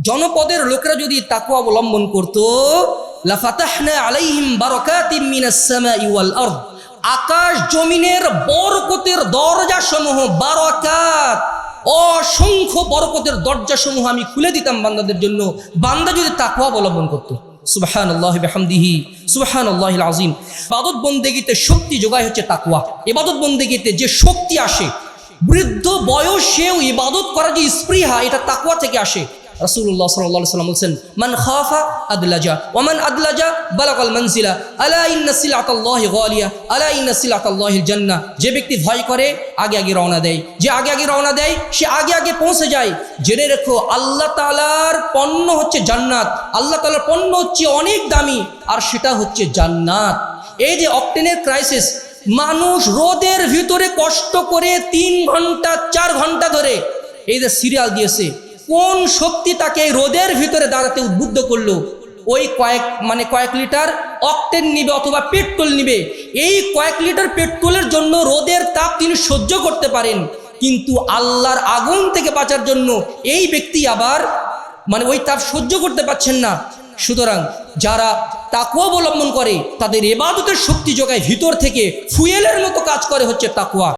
জনপদের লোকেরা যদি তাকওয়া অবলম্বন করত, লাফাতাহনা আলাইহিম বারাকাতিম মিনাস সামাই ওয়াল আরদ, আকাশ জমিনের বরকতের দরজাসমূহ, বারাকাত অসংখ্য বরকতের দরজাসমূহ আমি খুলে দিতাম বান্দাদের জন্য, বান্দা যদি তাকওয়া অবলম্বন করত। সুবহানাল্লাহি বিহামদিহি সুবহানাল্লাহিল আযীম। ইবাদত বন্দেগীতে শক্তি যোগায় হচ্ছে তাকওয়া। ইবাদত বন্দেগীতে যে শক্তি আসে, বৃদ্ধ বয়সেও ইবাদত করার যে স্পৃহা, এটা তাকওয়া থেকে আসে। রাসূলুল্লাহ সাল্লাল্লাহু আলাইহি ওয়াসাল্লাম বলেছেন, মান খাফা আদলাজা ওয়া মান আদলাজা বালাগাল মানজিলা আলা ইন্না সিলাতাল্লাহি গালিয়া আলা ইন্না সিলাতাল্লাহিল জান্নাহ। যে ব্যক্তি ভয় করে আগে আগে রওনা দেয়, যে আগে আগে রওনা দেয় সে আগে আগে পৌঁছে যায়। জেনে রেখো আল্লাহ তাআলার পণ্য হচ্ছে জান্নাত, আল্লাহ তাআলার পণ্য হচ্ছে অনেক দামি, আর সেটা হচ্ছে জান্নাত। এই যে অক্টেনের ক্রাইসিস, মানুষ রোদের ভিতরে কষ্ট করে 3 ঘন্টা 4 ঘন্টা ধরে এই যে সিরিয়াল দিয়েছে, কোন শক্তি তাকে রোদের ভিতরে দাঁড়াতে উদ্বুদ্ধ করলো? ওই কয়েক লিটার অক্টেন নিবে অথবা পেট্রোল নিবে। এই কয়েক লিটার পেট্রোলের জন্য রোদের তাপ তিনি সহ্য করতে পারেন, কিন্তু আল্লাহর আগুন থেকে বাঁচার জন্য এই ব্যক্তি আবার ওই তাপ সহ্য করতে পারছেন না। সুতরাং যারা তাকওয়া অবলম্বন করে তাদের ইবাদতের শক্তি যোগায় ভিতর থেকে, ফুয়েলের মতো কাজ করে হচ্ছে তাকওয়া।